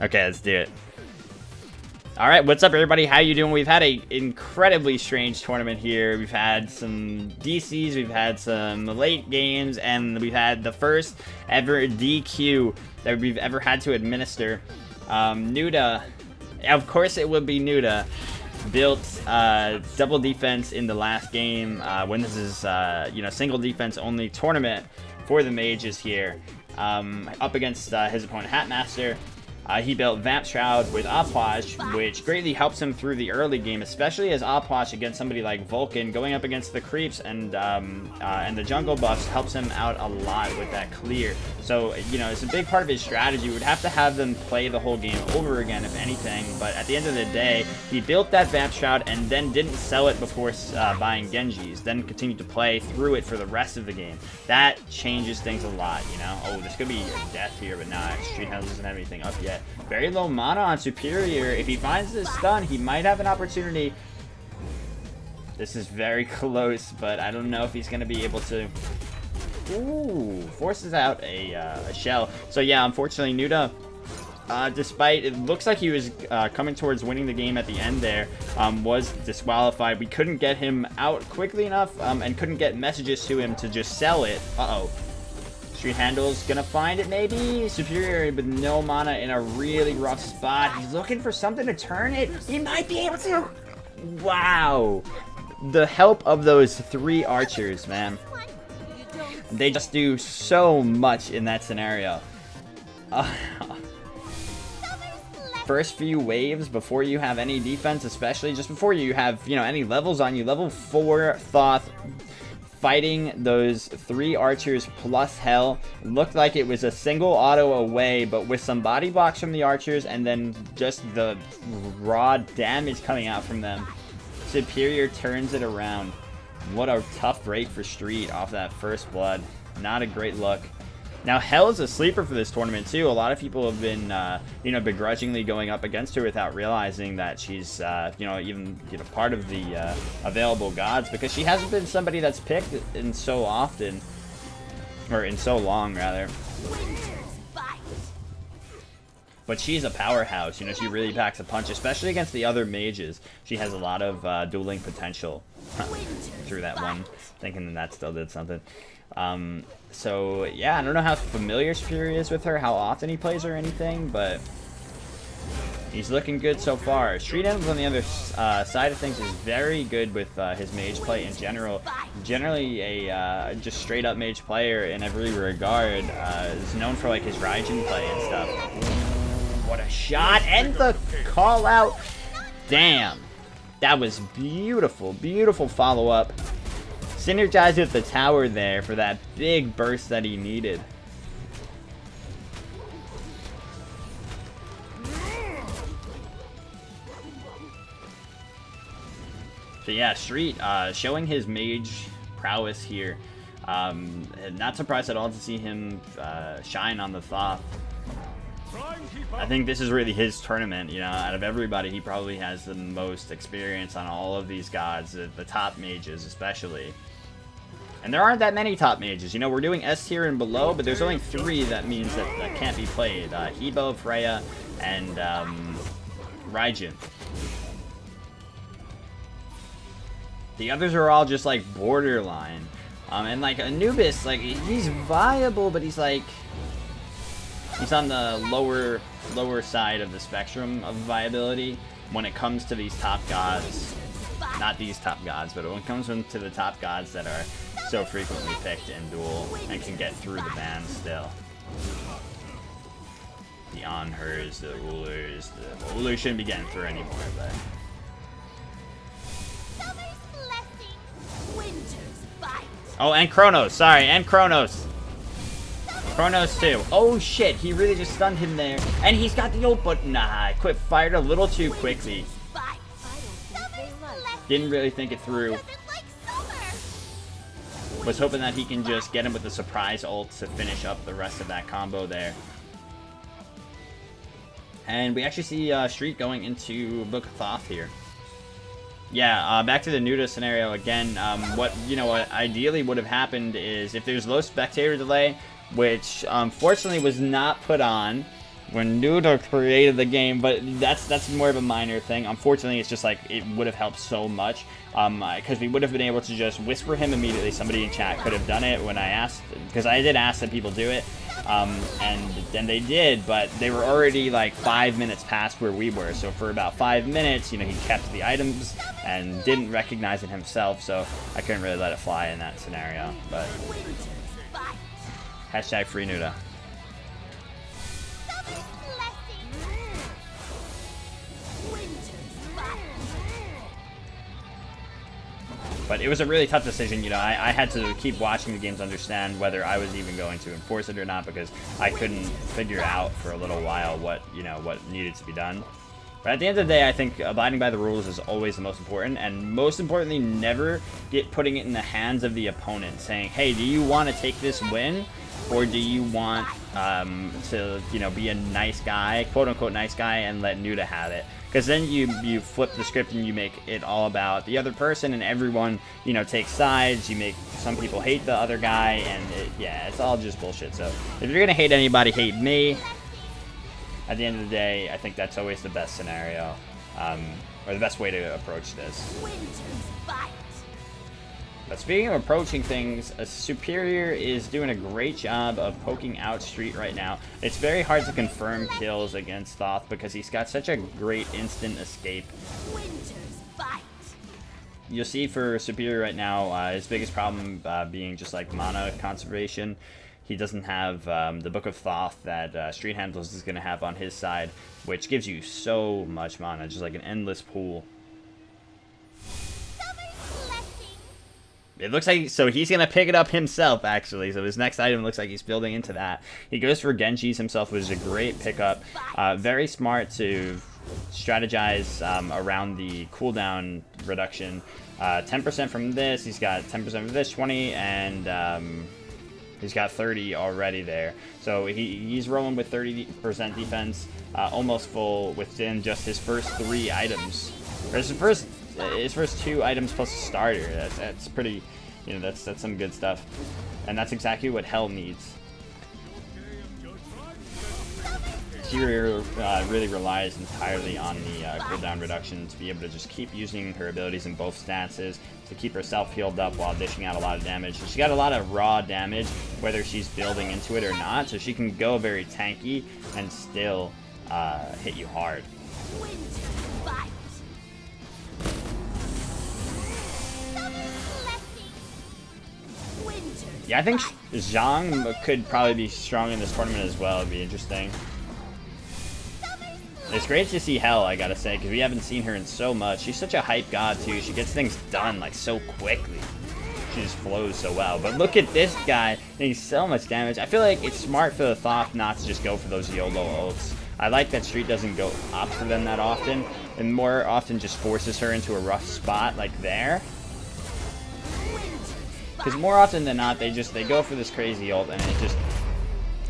Okay, let's do it. All right, what's up, everybody? How you doing? We've had a incredibly strange tournament here. We've had some DCs, we've had some late games, and we've had the first ever DQ that we've ever had to administer. Nuda, of course it would be Nuda, built double defense in the last game when this is single defense only tournament for the mages here, up against his opponent Hatmaster. He built Vamp Shroud with Opwash, which greatly helps him through the early game, especially as Opwash against somebody like Vulcan. Going up against the creeps and the jungle buffs helps him out a lot with that clear. So, you know, it's a big part of his strategy. We would have to have them play the whole game over again, if anything. But at the end of the day, he built that Vamp Shroud and then didn't sell it before buying Genji's. Then continued to play through it for the rest of the game. That changes things a lot, you know? Oh, this could be a death here, but nah, Street House doesn't have anything up yet. Very low mana on Superior. If he finds this stun, he might have an opportunity. This is very close, but I don't know if he's going to be able to... Ooh, forces out a shell. So yeah, unfortunately, Nuda, despite it looks like he was coming towards winning the game at the end there, was disqualified. We couldn't get him out quickly enough and couldn't get messages to him to just sell it. Uh-oh. Street Handle's gonna find it, maybe? Superior with no mana in a really rough spot. He's looking for something to turn it. He might be able to. Wow. The help of those three archers, man. They just do so much in that scenario. First few waves before you have any defense, especially just before you have, you know, any levels on you. Level 4 Thoth fighting those three archers plus Hell. Looked like it was a single auto away, but with some body blocks from the archers and then just the raw damage coming out from them, Superior turns it around. What a tough break for Street off that first blood. Not a great look. Now, Hell is a sleeper for this tournament, too. A lot of people have been, begrudgingly going up against her without realizing that she's, part of the available gods, because she hasn't been somebody that's picked in so often, or in so long, rather. But she's a powerhouse. You know, she really packs a punch, especially against the other mages. She has a lot of dueling potential. Through that one, thinking that still did something. So yeah, I don't know how familiar Superior is with her, how often he plays her or anything, but he's looking good so far. Street Ends on the other side of things is very good with his mage play in general. Generally a just straight up mage player in every regard. Is known for like his Raijin play and stuff. What a shot, and the call out. Damn. That was beautiful, beautiful follow-up. Synergized with the tower there for that big burst that he needed. So yeah, Street showing his mage prowess here. Not surprised at all to see him shine on the Thoth. I think this is really his tournament, you know, out of everybody, he probably has the most experience on all of these gods, the top mages especially. And there aren't that many top mages, you know, we're doing S tier and below, but there's only 3 that means that can't be played. Hebo, Freya, and Raijin. The others are all just like borderline. And like Anubis, like he's viable, but he's like... He's on the lower side of the spectrum of viability when it comes to these top gods. Not these top gods, but when it comes to the top gods that are so frequently picked in Duel and can get through the ban still. The Anhurs, the Ulers, the Ulers shouldn't be getting through anymore, but... Oh, and Kronos, sorry, and Kronos. Kronos too. Oh shit, he really just stunned him there. And he's got the ult, but nah, I fired a little too quickly. Didn't really think it through. Was hoping that he can just get him with a surprise ult to finish up the rest of that combo there. And we actually see Street going into Book of Thoth here. Yeah, back to the Nuda scenario again. What ideally would have happened is if there's low spectator delay, which unfortunately was not put on. when Nuda created the game, but that's more of a minor thing. Unfortunately, it's just like it would have helped so much, because we would have been able to just whisper him immediately. Somebody in chat could have done it when I asked, because I did ask that people do it, and then they did, but they were already like 5 minutes past where we were. So for about 5 minutes, you know, he kept the items and didn't recognize it himself. So I couldn't really let it fly in that scenario. But hashtag free Nuda. But it was a really tough decision, you know. I had to keep watching the games to understand whether I was even going to enforce it or not, because I couldn't figure out for a little while what needed to be done. But at the end of the day, I think abiding by the rules is always the most important, and most importantly, never putting it in the hands of the opponent, saying, hey, do you want to take this win, or do you want to, you know, be a nice guy, quote-unquote nice guy, and let Nuda have it? Because then you flip the script and you make it all about the other person, and everyone, you know, takes sides. You make some people hate the other guy, and yeah, it's all just bullshit. So if you're gonna hate anybody, hate me. At the end of the day, I think that's always the best scenario, or the best way to approach this. But speaking of approaching things, a Superior is doing a great job of poking out Street right now. It's very hard to confirm kills against Thoth because he's got such a great instant escape. You'll see for Superior right now, his biggest problem being just like mana conservation. He doesn't have the Book of Thoth that Street Handles is going to have on his side, which gives you so much mana, just like an endless pool. It looks like, so he's going to pick it up himself, actually. So his next item looks like he's building into that. He goes for Genji's himself, which is a great pickup. Very smart to strategize around the cooldown reduction. 10% from this, he's got 10% from this, 20, and he's got 30 already there. So he's rolling with 30% defense, almost full within just his first 3 items. Or his first 2 items plus a starter. That's pretty, you know, that's some good stuff, and that's exactly what Hell needs. Tyrion really relies entirely on the cooldown reduction to be able to just keep using her abilities in both stances to keep herself healed up while dishing out a lot of damage. She's got a lot of raw damage, whether she's building into it or not, so she can go very tanky and still hit you hard. Yeah, I think Zhang could probably be strong in this tournament as well. It'd be interesting. It's great to see Hell, I gotta say, because we haven't seen her in so much. She's such a hype god, too. She gets things done, like, so quickly. She just flows so well. But look at this guy. He's so much damage. I feel like it's smart for the Thoth not to just go for those YOLO ults. I like that Street doesn't go opt for them that often, and more often just forces her into a rough spot, like there. Because more often than not, they go for this crazy ult, and it just,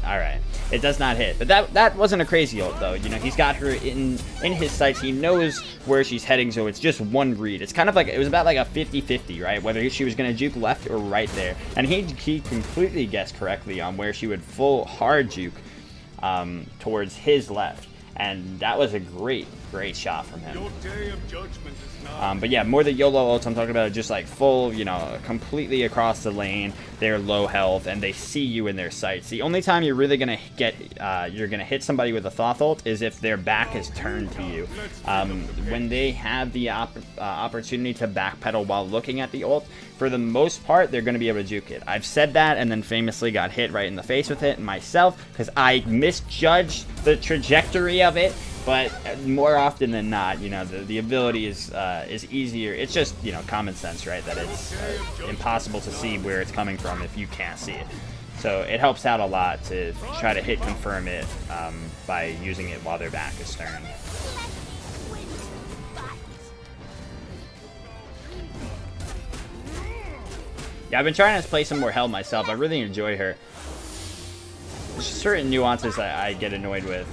alright. It does not hit. But that wasn't a crazy ult, though. You know, he's got her in his sights. He knows where she's heading, so it's just one read. It's kind of like, it was about like a 50-50, right? Whether she was going to juke left or right there. And he completely guessed correctly on where she would full hard juke towards his left. And that was a great shot from him. But yeah, more the YOLO ults I'm talking about, just like full, you know, completely across the lane. They're low health, and they see you in their sights. The only time you're really gonna you're gonna hit somebody with a Thoth ult is if their back is turned to you. When they have the opportunity to backpedal while looking at the ult, for the most part, they're gonna be able to juke it. I've said that, and then famously got hit right in the face with it myself because I misjudged the trajectory of it. But more often than not, you know, the ability is easier. It's just, you know, common sense, right? That it's impossible to see where it's coming from if you can't see it. So it helps out a lot to try to hit confirm it by using it while their back is turned. Yeah, I've been trying to play some more Hell myself. I really enjoy her. There's certain nuances I get annoyed with.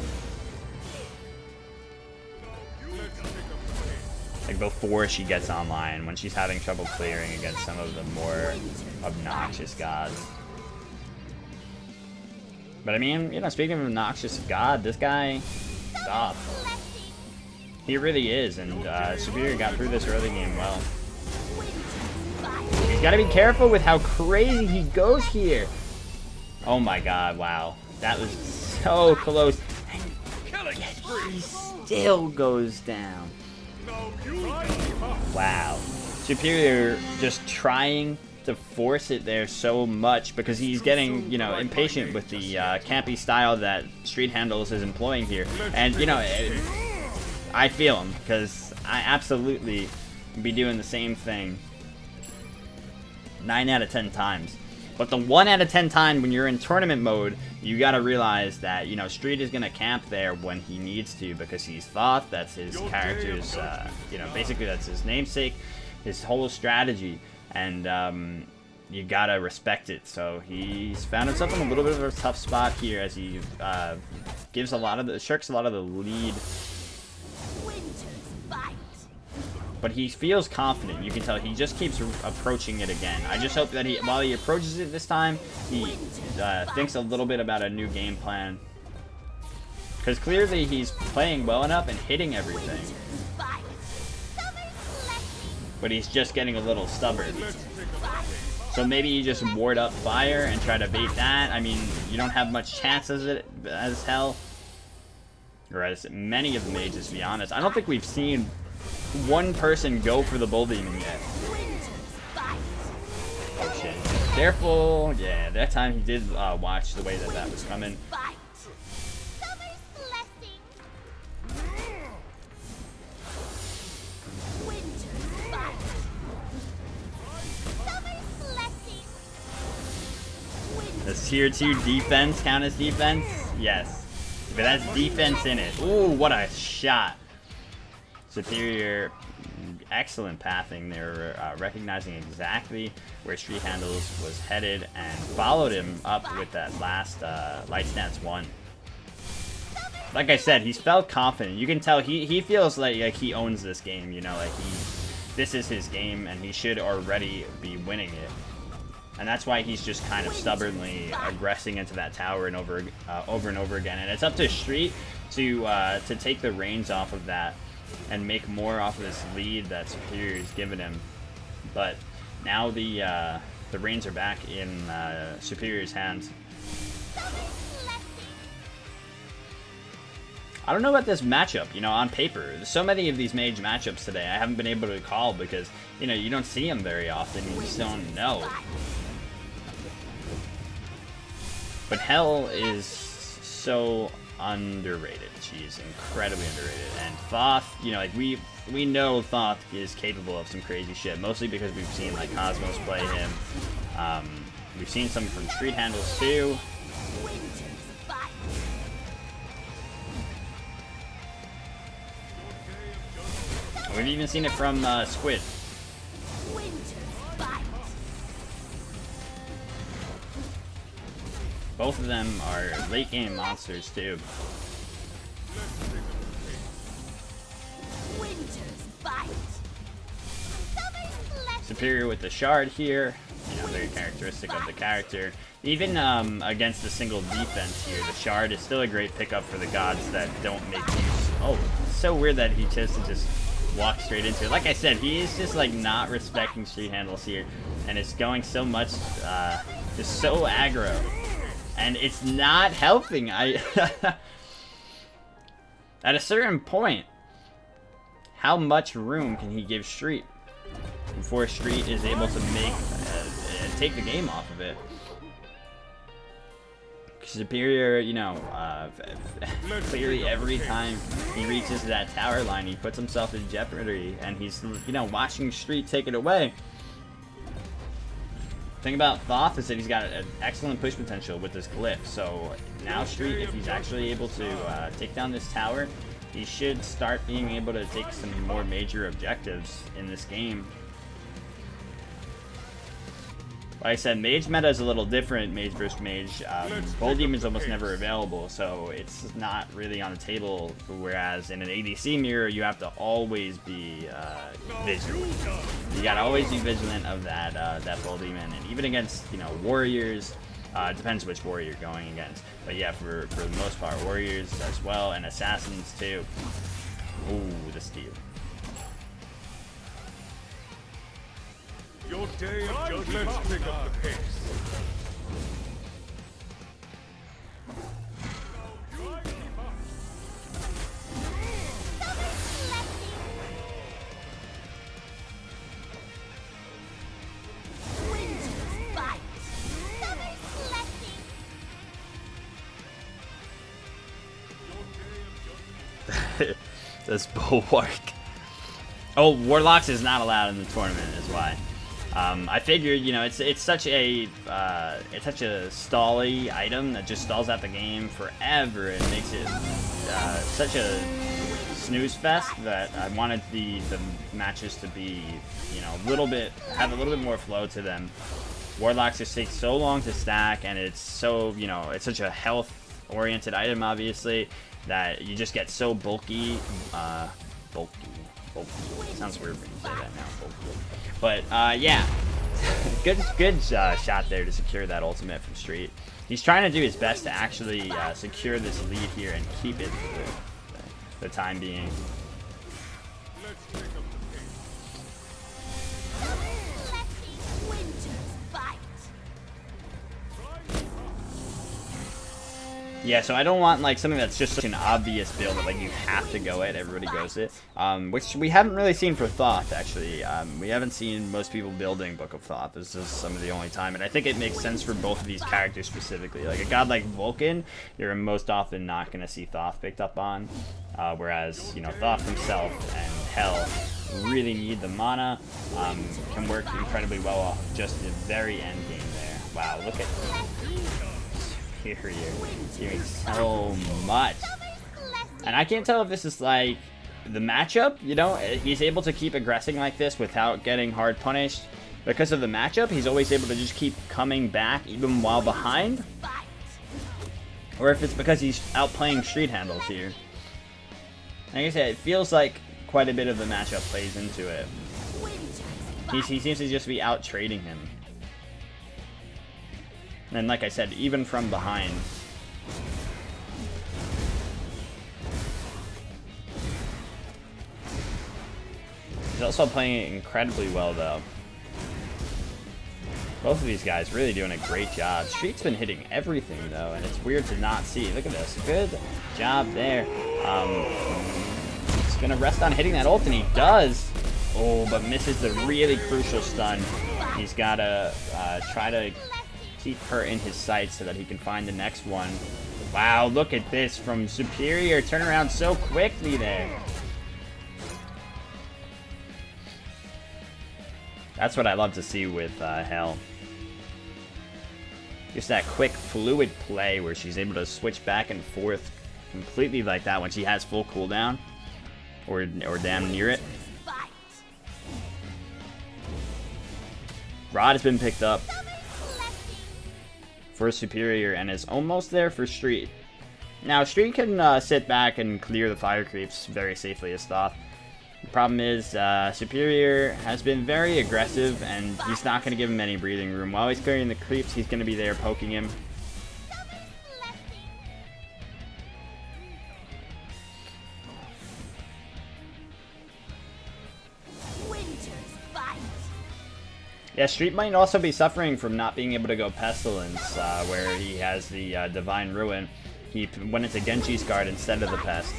Like before she gets online, when she's having trouble clearing against some of the more obnoxious gods. But I mean, you know, speaking of obnoxious god, this guy, Thoth, he really is, and Superior got through this early game well. He's got to be careful with how crazy he goes here. Oh my god, wow. That was so close. And yet he still goes down. Wow. Superior just trying to force it there so much because he's getting, you know, impatient with the campy style that Street Handles is employing here. And, you know, I feel him because I absolutely be doing the same thing 9 out of 10 times. But the 1 out of 10 time when you're in tournament mode, you gotta realize that, you know, Street is gonna camp there when he needs to because he's Thoth. That's his character's, you know, basically that's his namesake, his whole strategy, and you gotta respect it. So he's found himself in a little bit of a tough spot here as he shirks a lot of the lead. But he feels confident. You can tell he just keeps approaching it again. I just hope that while he approaches it this time, he thinks a little bit about a new game plan. Because clearly he's playing well enough and hitting everything. But he's just getting a little stubborn. So maybe you just ward up fire and try to bait that. I mean, you don't have much chance as hell. Or as many of the mages, to be honest. I don't think we've seen one person go for the Bull Demon yet. Oh shit. Careful. Yeah, that time he did watch the way that was coming. Does tier 2 defense count as defense? Yes. But that's defense in it. Ooh, what a shot. Superior, excellent pathing there, recognizing exactly where Street Handles was headed and followed him up with that last Light Stance 1. Like I said, he's felt confident. You can tell he feels like he owns this game, you know, like this is his game and he should already be winning it. And that's why he's just kind of stubbornly aggressing into that tower and over and over again. And it's up to Street to take the reins off of that and make more off of this lead that Superior's given him. But now the reins are back in Superior's hands. I don't know about this matchup, you know, on paper. There's so many of these mage matchups today I haven't been able to call because, you know, you don't see them very often. You just don't know. But Hell is so underrated. She's incredibly underrated. And Thoth, you know, like we know Thoth is capable of some crazy shit, mostly because we've seen like Cosmos play him. We've seen some from Street Handles too. We've even seen it from Squid. Both of them are late game monsters too. Superior with the shard here, you know, very characteristic of the character. Even against a single defense here, the shard is still a great pickup for the gods that don't make use. Oh, it's so weird that he chose to just walk straight into it. Like I said, he is just like not respecting Street Handles here, and it's going so much, just so aggro. And it's not helping. At a certain point, how much room can he give Street before Street is able to make take the game off of it? Superior, you know, clearly every time he reaches that tower line, he puts himself in jeopardy, and he's, you know, watching Street take it away. The thing about Thoth is that he's got an excellent push potential with this glyph, so now Street, if he's actually able to take down this tower, he should start being able to take some more major objectives in this game. Like I said, mage meta is a little different, mage versus mage. Bull Demon's almost never available, so it's not really on the table, whereas in an ADC mirror, you have to always be vigilant. You gotta always be vigilant of that Bull Demon, and even against, you know, warriors, It depends which warrior you're going against. But yeah, for the most part, warriors as well, and assassins too. Ooh, the steal. Your day of judgment. Let's pick up the pace. This bulwark. Oh, warlocks is not allowed in the tournament, is why. I figured, you know, it's such a stally item that just stalls out the game forever. It makes it such a snooze fest that I wanted the matches to be, you know, have a little bit more flow to them. Warlocks just take so long to stack, and it's so, you know, it's such a health-oriented item, obviously, that you just get so bulky. Bulky. Sounds weird when you say that now. Bulky. But yeah, good shot there to secure that ultimate from Street. He's trying to do his best to actually secure this lead here and keep it for the time being. Yeah, so I don't want like something that's just such an obvious build that like you have to go it, everybody goes it. Which we haven't really seen for Thoth, actually. We haven't seen most people building Book of Thoth. This is some of the only time, and I think it makes sense for both of these characters specifically. Like a god like Vulcan, you're most often not going to see Thoth picked up on, whereas, you know, Thoth himself and Hell really need the mana, can work incredibly well off of just the very end game there. Wow, look at Superior doing so much. And I can't tell if this is like the matchup, you know, he's able to keep aggressing like this without getting hard punished. Because of the matchup, he's always able to just keep coming back even while behind. Or if it's because he's outplaying Street handles here. Like I said, it feels like quite a bit of the matchup plays into it. He seems to just be out trading him. And like I said, even from behind. He's also playing it incredibly well, though. Both of these guys really doing a great job. Street's been hitting everything, though, and it's weird to not see. Look at this. Good job there. He's going to rest on hitting that ult, and he does. Oh, but misses the really crucial stun. He's got to try to keep her in his sights so that he can find the next one. Wow, look at this from Superior. Turn around so quickly there. That's what I love to see with Hell. Just that quick, fluid play where she's able to switch back and forth completely like that when she has full cooldown. Or damn near it. Rod has been picked up for Superior and is almost there for Street. Now, Street can sit back and clear the fire creeps very safely as Thoth. The problem is, Superior has been very aggressive, and he's not going to give him any breathing room. While he's clearing the creeps, he's going to be there poking him. Yeah, Street might also be suffering from not being able to go Pestilence, where he has the Divine Ruin. He went into Genji's guard instead of the Pest.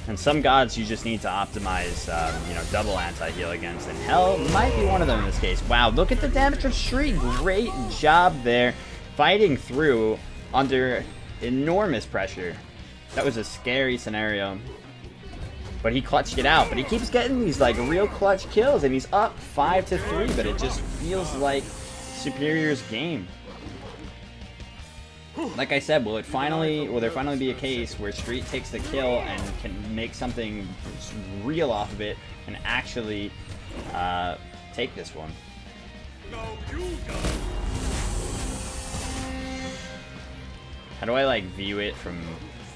And some gods you just need to optimize, you know, double anti-heal against, and Hell might be one of them in this case. Wow, look at the damage of Street. Great job there, fighting through under enormous pressure. That was a scary scenario. But he clutched it out. But he keeps getting these like real clutch kills, and he's up 5-3. But it just feels like Superior's game. Like I said, will there finally be a case where Street takes the kill and can make something real off of it and actually take this one? How do I like view it from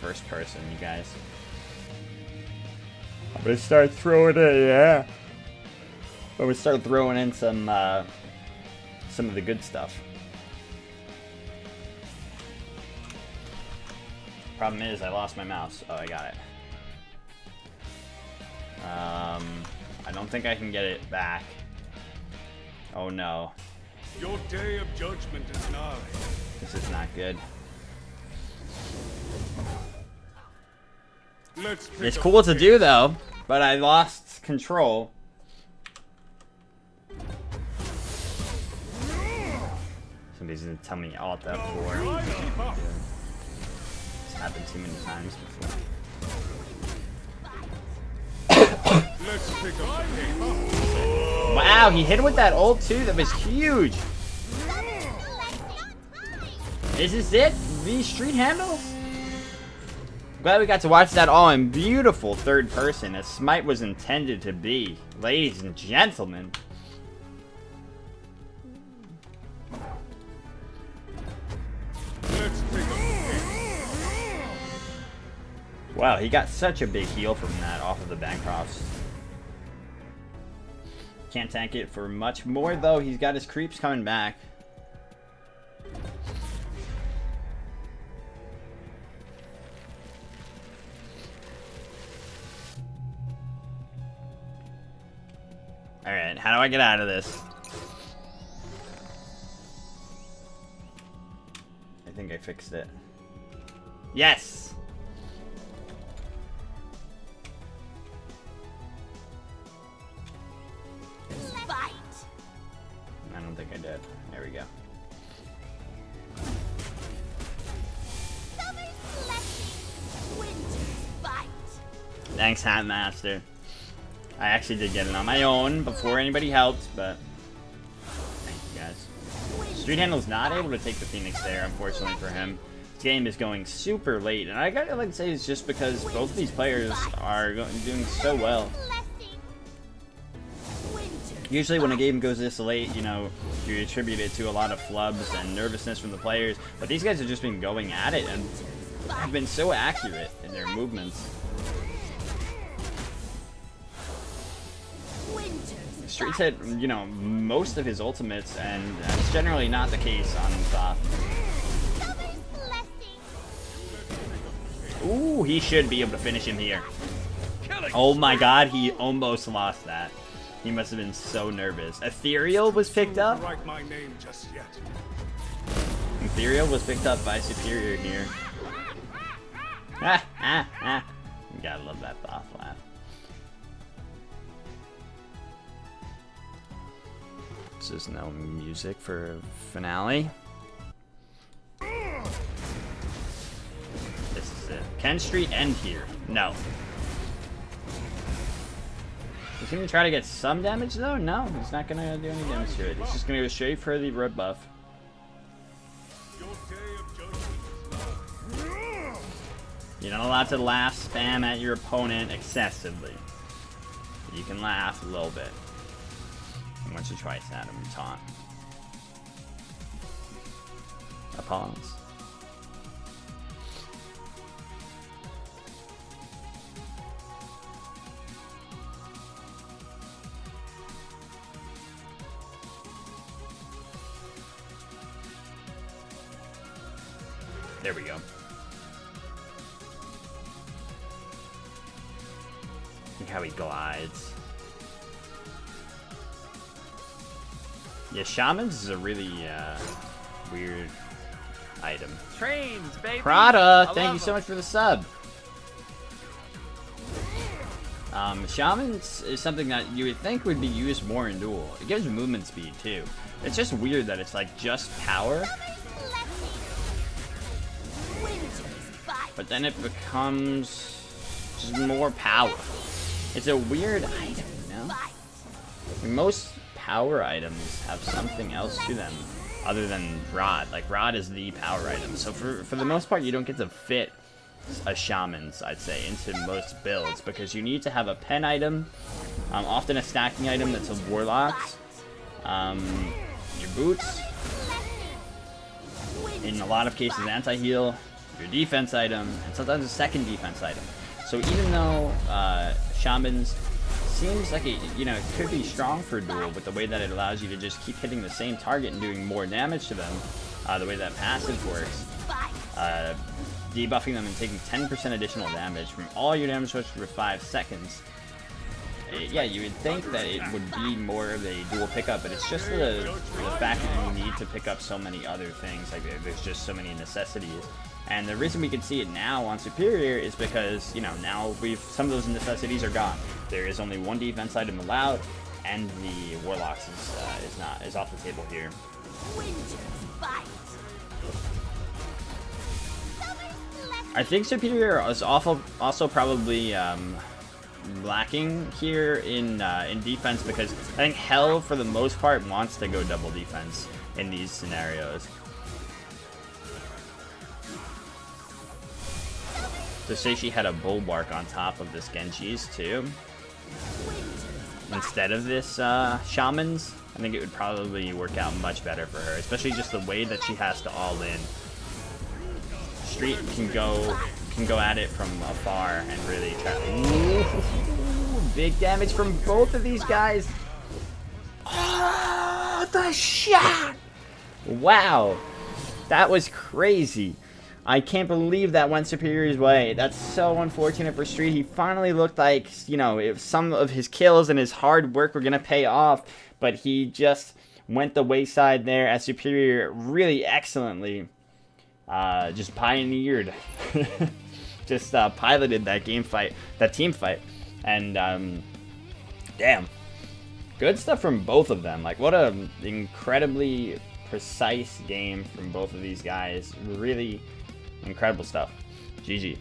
first person, you guys? I'm gonna start throwing it, yeah. I'm gonna start throwing in some some of the good stuff. Problem is, I lost my mouse. Oh, I got it. I don't think I can get it back. Oh no. Your day of judgment is nigh. This is not good. Let's pick It's up cool the to do though, but I lost control. Somebody's gonna tell me Alt F4. Try to keep up. It's happened too many times before. Let's pick up the pace. Wow, he hit him with that ult too. That was huge. Is this it? These street handles? Glad we got to watch that all in beautiful third person, as Smite was intended to be. Ladies and gentlemen. Let's pick up the pace. Wow, he got such a big heal from that off of the Bancrofts. Can't tank it for much more though. He's got his creeps coming back. Alright, how do I get out of this? I think I fixed it. Yes! I don't think I did. There we go. Thanks, Hatmaster. I actually did get it on my own before anybody helped, but thank you guys. Street Handle's not able to take the Phoenix there, unfortunately for him. This game is going super late, and I gotta like say it's just because both of these players are doing so well. Usually when a game goes this late, you know, you attribute it to a lot of flubs and nervousness from the players, but these guys have just been going at it and have been so accurate in their movements. Street's hit, you know, most of his ultimates, and that's generally not the case on Thoth. Ooh, he should be able to finish him here. Oh my god, he almost lost that. He must have been so nervous. Ethereal was picked up? Write my name just yet. Ethereal was picked up by Superior here. You gotta love that Thoth laugh. This is no music for finale. This is it. Can Street end here? No. He's gonna try to get some damage though? No, he's not gonna do any damage to it. He's just gonna go straight for the red buff. Your day of judgment is nigh. You're not allowed to laugh spam at your opponent excessively. You can laugh a little bit. And once you twice at him, taunt. A pause. There we go. Look how he glides. Yeah, Shamans is a really weird item. Trains, baby. Prada, thank you so much for the sub. Shamans is something that you would think would be used more in Duel. It gives movement speed too. It's just weird that it's like just power, but then it becomes just more power. It's a weird item, you know? I mean, most power items have something else to them other than Rod. Like, Rod is the power item. So for the most part, you don't get to fit a Shaman's, I'd say, into most builds, because you need to have a pen item, often a stacking item that's a Warlocks, your boots, in a lot of cases anti-heal, your defense item, and sometimes a second defense item. So even though Shamans seems like it, you know, it could be strong for Duel with the way that it allows you to just keep hitting the same target and doing more damage to them. The way that passive works. Debuffing them and taking 10% additional damage from all your damage switch for 5 seconds. Yeah, you would think that it would be more of a dual pickup, but it's just the fact that you need to pick up so many other things. Like, there's just so many necessities. And the reason we can see it now on Superior is because, you know, now some of those necessities are gone. There is only one defense item allowed, and the Warlocks is off the table here. I think Superior is also probably lacking here in defense, because I think Hell for the most part wants to go double defense in these scenarios. To say she had a Bulwark on top of this Genji's too, instead of this Shaman's, I think it would probably work out much better for her, especially just the way that she has to all in. Street can go at it from afar and really try. Ooh, big damage from both of these guys. Oh, the shot! Wow, that was crazy. I can't believe that went Superior's way. That's so unfortunate for Street. He finally looked like, you know, if some of his kills and his hard work were going to pay off, but he just went the wayside there as Superior really excellently just pioneered, just piloted that team fight, and damn, good stuff from both of them. Like, what an incredibly precise game from both of these guys. Really incredible stuff. GG.